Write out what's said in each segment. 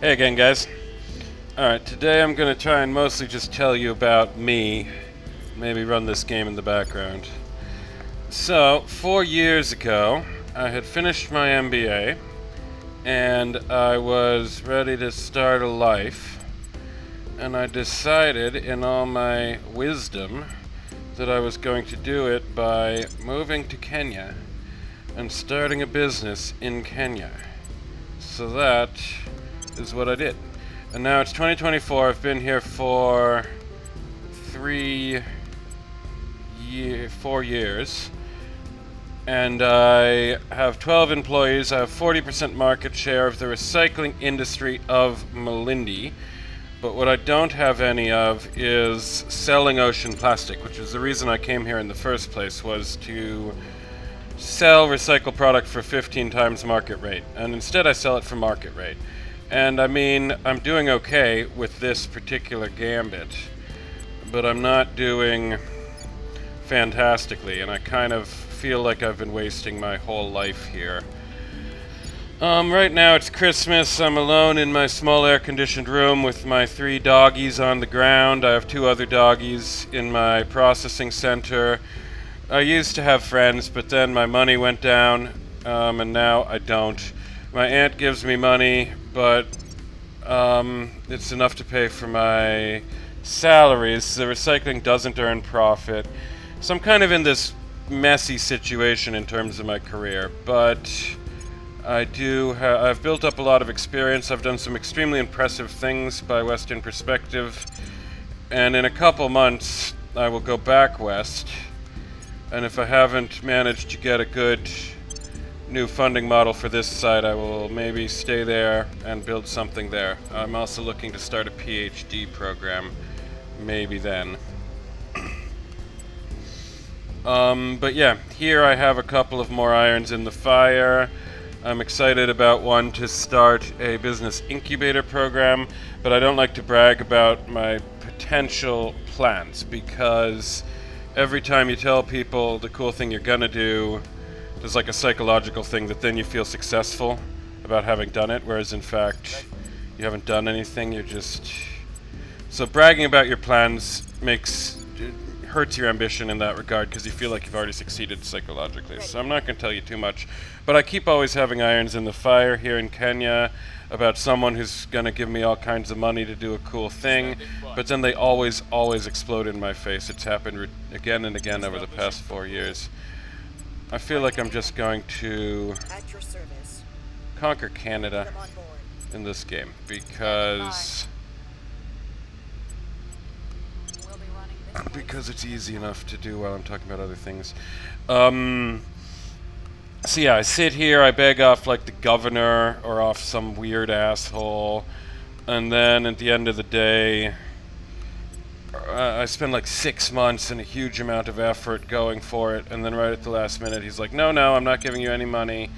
Hey again, guys. Alright, today I'm gonna try and mostly just tell you about me, maybe run this game in the background. So, 4 years ago, I had finished my MBA, and I was ready to start a life, and I decided, in all my wisdom, that I was going to do it by moving to Kenya and starting a business in Kenya. So that is what I did. And now it's 2024. I've been here for 4 years. And I have 12 employees. I have 40% market share of the recycling industry of Malindi. But what I don't have any of is selling ocean plastic, which is the reason I came here in the first place, was to sell recycled product for 15 times market rate. And instead I sell it for market rate. And I mean, I'm doing okay with this particular gambit, but I'm not doing fantastically, and I kind of feel like I've been wasting my whole life here. Right now it's Christmas. I'm alone in my small air-conditioned room with my 3 doggies on the ground. I have 2 other doggies in my processing center. I used to have friends, but then my money went down, and now I don't. My aunt gives me money, but it's enough to pay for my salaries. The recycling doesn't earn profit. So I'm kind of in this messy situation in terms of my career, but I've built up a lot of experience. I've done some extremely impressive things by Western perspective, and in a couple months I will go back west, and if I haven't managed to get a good new funding model for this site, I will maybe stay there and build something there. I'm also looking to start a PhD program, maybe then. But yeah, here I have a couple of more irons in the fire. I'm excited about one to start a business incubator program, but I don't like to brag about my potential plans, because every time you tell people the cool thing you're gonna do, there's like a psychological thing that then you feel successful about having done it, whereas in fact you haven't done anything. You're just... So bragging about your plans hurts your ambition in that regard, because you feel like you've already succeeded psychologically. So I'm not going to tell you too much, but I keep always having irons in the fire here in Kenya about someone who's going to give me all kinds of money to do a cool thing, but then they always explode in my face. It's happened again and again over the past 4 years. I feel like I'm just going to conquer Canada in this game, because it's easy enough to do while I'm talking about other things. So yeah, I sit here, I beg off like the governor or off some weird asshole, and then at the end of the day, I spend like 6 months and a huge amount of effort going for it, and then right at the last minute he's like, no, I'm not giving you any money.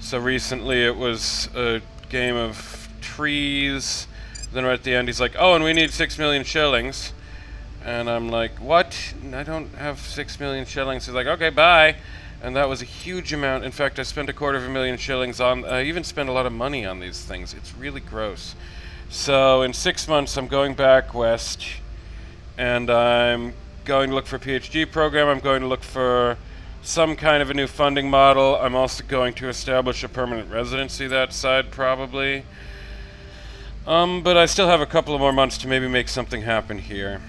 So recently it was a game of trees, then right at the end he's like, oh, and we need 6 million shillings. And I'm like, what? I don't have 6 million shillings. He's like, okay, bye. And that was a huge amount. In fact, I spent 250,000 shillings on... I even spent a lot of money on these things. It's really gross. So in 6 months I'm going back west, and I'm going to look for a PhD program. I'm going to look for some kind of a new funding model. I'm also going to establish a permanent residency that side, probably. But I still have a couple of more months to maybe make something happen here.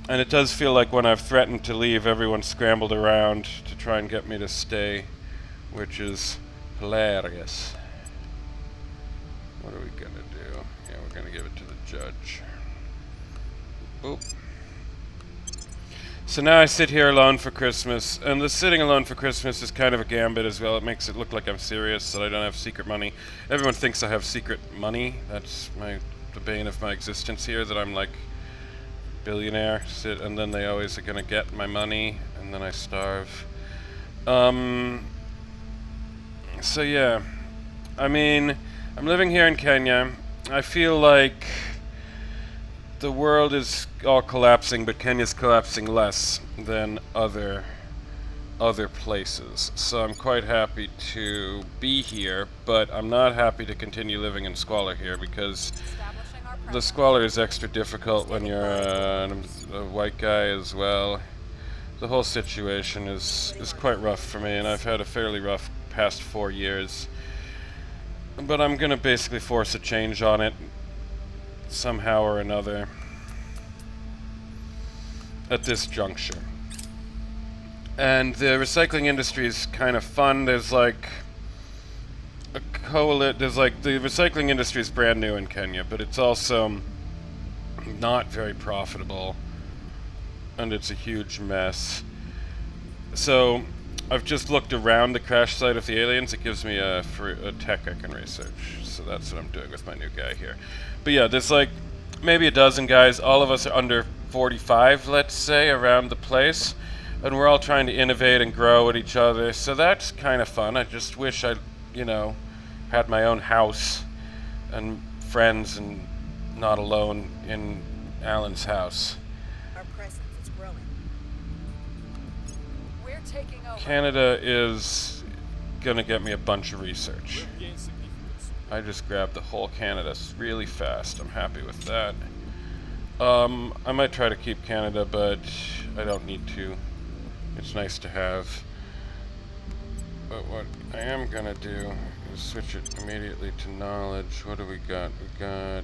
And it does feel like when I've threatened to leave, everyone's scrambled around to try and get me to stay, which is hilarious. What are we gonna do? Yeah, we're gonna give it to the judge. Boop. So now I sit here alone for Christmas, and the sitting alone for Christmas is kind of a gambit as well. It makes it look like I'm serious, that I don't have secret money. Everyone thinks I have secret money. That's the bane of my existence here, that I'm like billionaire, and then they always are gonna get my money, and then I starve. So yeah, I mean, I'm living here in Kenya. I feel like the world is all collapsing, but Kenya's collapsing less than other other places. So I'm quite happy to be here, but I'm not happy to continue living in squalor here because the squalor is extra difficult when you're a white guy as well. The whole situation is quite rough for me, and I've had a fairly rough past 4 years. But I'm gonna basically force a change on it somehow or another at this juncture. And the recycling industry is kind of fun. There's like the recycling industry is brand new in Kenya, but it's also not very profitable, and it's a huge mess. So I've just looked around the crash site of the aliens. It gives me a tech I can research. So that's what I'm doing with my new guy here. But yeah, there's like maybe a dozen guys. All of us are under 45, let's say, around the place. And we're all trying to innovate and grow at each other. So that's kind of fun. I just wish I, had my own house and friends and not alone in Alan's house. Our presence is growing. We're taking over. Canada is gonna get me a bunch of research. I just grabbed the whole Canada really fast. I'm happy with that. I might try to keep Canada, but I don't need to. It's nice to have. But what I am gonna do is switch it immediately to knowledge. What do we got? We got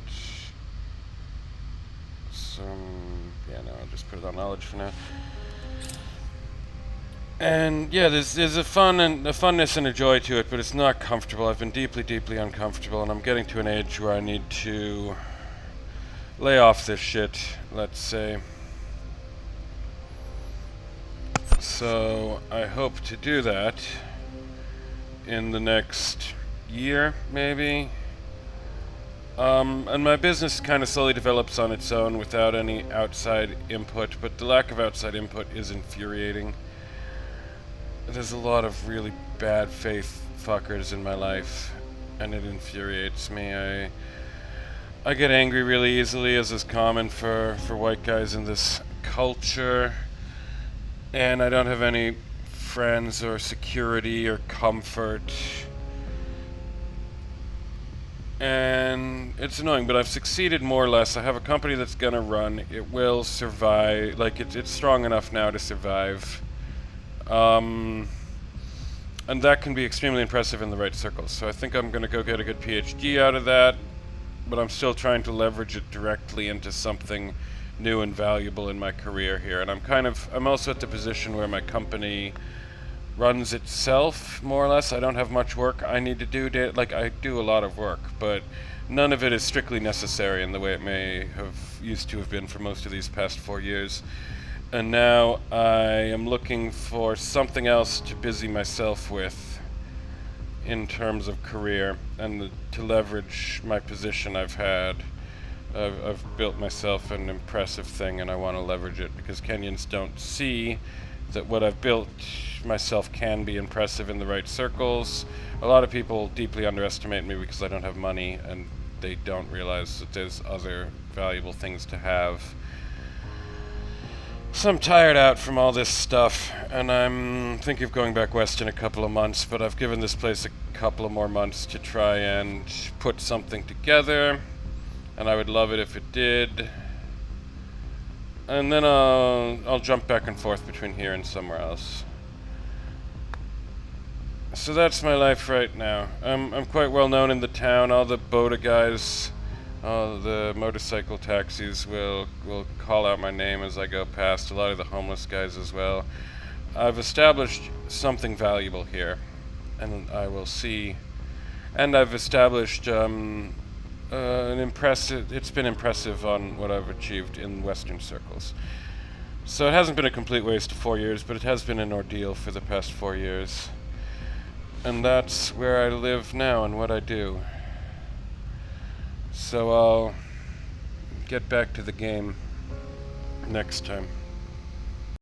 some. Yeah, no, I'll just put it on knowledge for now. And yeah, there's a funness and a joy to it, but it's not comfortable. I've been deeply, deeply uncomfortable, and I'm getting to an age where I need to lay off this shit, let's say. So I hope to do that in the next year, maybe. And my business kind of slowly develops on its own without any outside input, but the lack of outside input is infuriating. There's a lot of really bad faith fuckers in my life, and it infuriates me. I get angry really easily, as is common for white guys in this culture. And I don't have any friends or security or comfort. And it's annoying, but I've succeeded more or less. I have a company that's gonna run. It will survive. Like, it's strong enough now to survive. And that can be extremely impressive in the right circles. So I think I'm gonna go get a good PhD out of that, but I'm still trying to leverage it directly into something new and valuable in my career here. And I'm also at the position where my company runs itself, more or less. I don't have much work I need to do. I do a lot of work, but none of it is strictly necessary in the way it may have used to have been for most of these past 4 years. And now I am looking for something else to busy myself with in terms of career and to leverage my position I've had. I've built myself an impressive thing, and I want to leverage it because Kenyans don't see that what I've built myself can be impressive in the right circles. A lot of people deeply underestimate me because I don't have money, and they don't realize that there's other valuable things to have. So I'm tired out from all this stuff, and I'm thinking of going back west in a couple of months, but I've given this place a couple of more months to try and put something together, and I would love it if it did. And then I'll jump back and forth between here and somewhere else. So that's my life right now. I'm quite well known in the town. All the boda guys, all the motorcycle taxis will call out my name as I go past. A lot of the homeless guys as well. I've established something valuable here, and I will see. And I've established it's been impressive on what I've achieved in Western circles. So it hasn't been a complete waste of 4 years, but it has been an ordeal for the past 4 years. And that's where I live now and what I do. So I'll get back to the game next time.